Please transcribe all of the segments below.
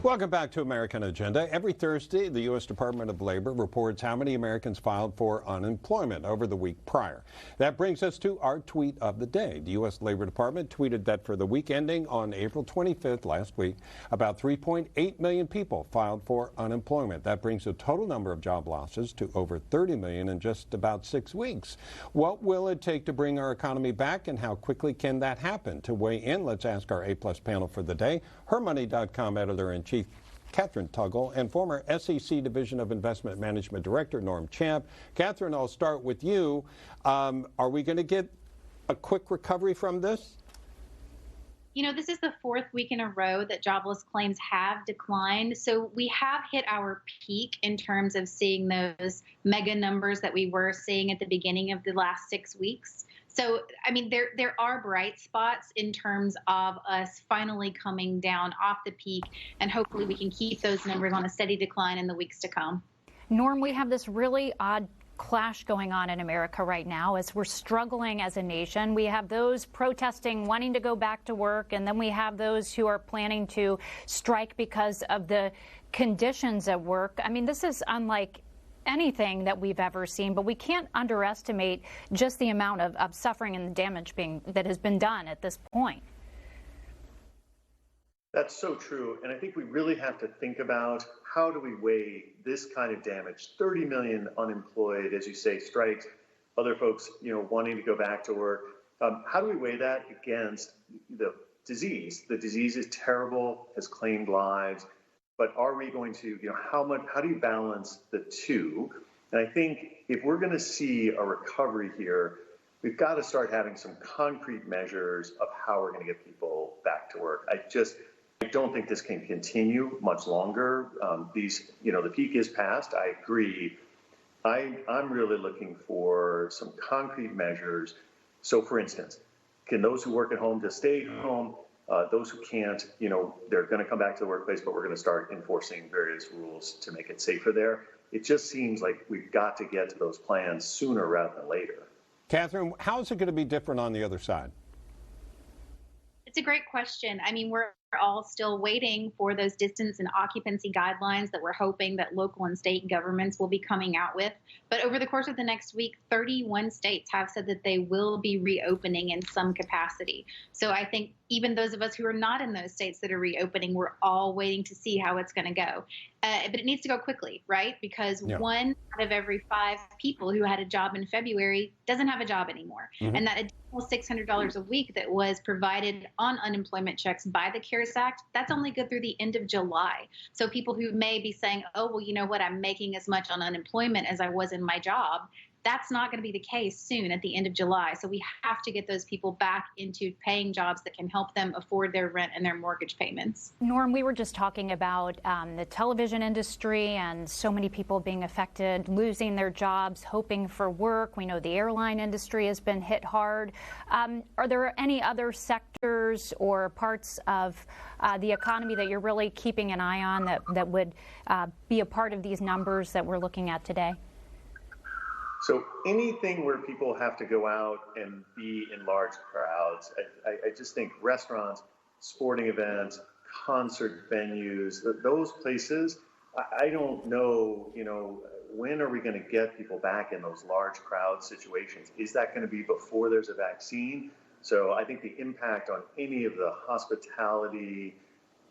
Welcome back to American Agenda. Every Thursday, the U.S. Department of Labor reports how many Americans filed for unemployment over the week prior. That brings us to our tweet of the day. The U.S. Labor Department tweeted that for the week ending on April 25th last week, about 3.8 million people filed for unemployment. That brings the total number of job losses to over 30 million in just about 6 weeks. What will it take to bring our economy back, and how quickly can that happen? To weigh in, let's ask our A-plus panel for the day, HerMoney.com editor-in-chief Kathryn Tuggle and former SEC Division of Investment Management Director Norm Champ. Kathryn, I'll start with you. Are we going to get a quick recovery from this? You know, this is the fourth week in a row that jobless claims have declined. So we have hit our peak in terms of seeing those mega numbers that we were seeing at the beginning of the last 6 weeks. So, I mean, there are bright spots in terms of us finally coming down off the peak, and hopefully we can keep those numbers on a steady decline in the weeks to come. Norm, we have this really odd clash going on in America right now as we're struggling as a nation. We have those protesting, wanting to go back to work, and then we have those who are planning to strike because of the conditions at work. I mean, this is unlike anything that we've ever seen, but we can't underestimate just the amount of suffering and the damage that has been done at this point. That's so true. And I think we really have to think about how do we weigh this kind of damage? 30 million unemployed, as you say, strikes, other folks, wanting to go back to work. How do we weigh that against the disease? The disease is terrible, has claimed lives. But are we going to, how do you balance the two? And I think if we're going to see a recovery here, we've got to start having some concrete measures of how we're going to get people back to work. I don't think this can continue much longer. The peak is past. I agree. I'm really looking for some concrete measures. So, for instance, can those who work at home just stay home? Those who can't, they're going to come back to the workplace, but we're going to start enforcing various rules to make it safer there. It just seems like we've got to get to those plans sooner rather than later. Kathryn, how is it going to be different on the other side? It's a great question. I mean, we're all still waiting for those distance and occupancy guidelines that we're hoping that local and state governments will be coming out with. But over the course of the next week, 31 states have said that they will be reopening in some capacity. So I think even those of us who are not in those states that are reopening, we're all waiting to see how it's going to go. But it needs to go quickly, right? Because 1 out of every 5 people who had a job in February doesn't have a job anymore. Mm-hmm. And that additional $600 a week that was provided on unemployment checks by the CARES Act, that's only good through the end of July. So people who may be saying, oh, well, you know what, I'm making as much on unemployment as I was in my job, that's not going to be the case soon at the end of July. So we have to get those people back into paying jobs that can help them afford their rent and their mortgage payments. Norm, we were just talking about the television industry and so many people being affected, losing their jobs, hoping for work. We know the airline industry has been hit hard. Are there any other sectors or parts of the economy that you're really keeping an eye on that would be a part of these numbers that we're looking at today? So anything where people have to go out and be in large crowds, I just think restaurants, sporting events, concert venues, those places, I don't know, when are we going to get people back in those large crowd situations? Is that going to be before there's a vaccine? So I think the impact on any of the hospitality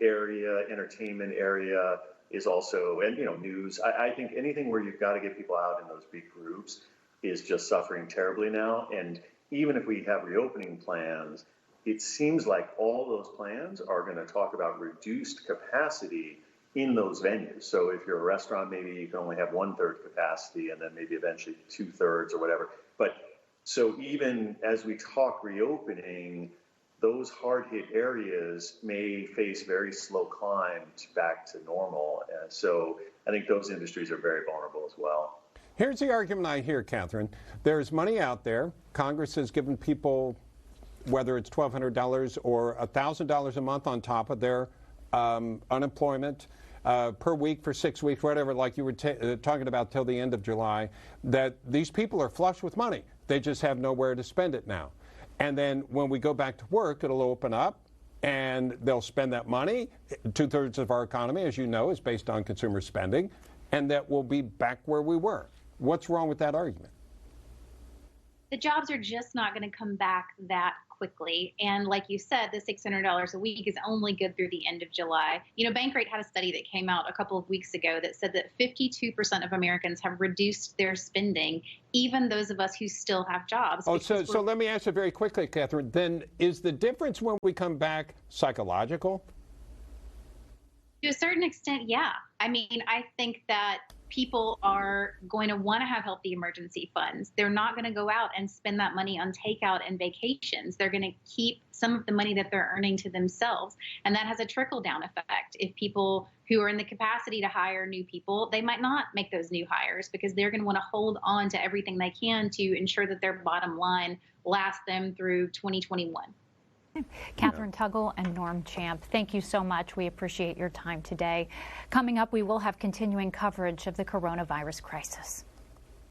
area, entertainment area, is also, and news. I think anything where you've got to get people out in those big groups is just suffering terribly now. And even if we have reopening plans, it seems like all those plans are going to talk about reduced capacity in those venues. So if you're a restaurant, maybe you can only have 1/3 capacity, and then maybe eventually 2/3 or whatever. But so even as we talk reopening, those hard-hit areas may face very slow climb back to normal. So I think those industries are very vulnerable as well. Here's the argument I hear, Kathryn. There's money out there. Congress has given people, whether it's $1,200 or $1,000 a month on top of their unemployment per week for 6 weeks, whatever, like you were talking about till the end of July, that these people are flush with money. They just have nowhere to spend it now. And then when we go back to work, it'll open up. and they'll spend that money. 2/3 of our economy, as you know, is based on consumer spending, and that we'll be back where we were. What's wrong with that argument? The jobs are just not going to come back that quickly. And like you said, the $600 a week is only good through the end of July. You know, Bankrate had a study that came out a couple of weeks ago that said that 52% of Americans have reduced their spending, even those of us who still have jobs. Oh, so let me ask you very quickly, Kathryn, then is the difference when we come back psychological? To a certain extent, yeah. I mean, I think that people are going to want to have healthy emergency funds. They're not going to go out and spend that money on takeout and vacations. They're going to keep some of the money that they're earning to themselves. And that has a trickle-down effect. If people who are in the capacity to hire new people, they might not make those new hires because they're going to want to hold on to everything they can to ensure that their bottom line lasts them through 2021. Kathryn Tuggle and Norm Champ, thank you so much. We appreciate your time today. Coming up, we will have continuing coverage of the coronavirus crisis.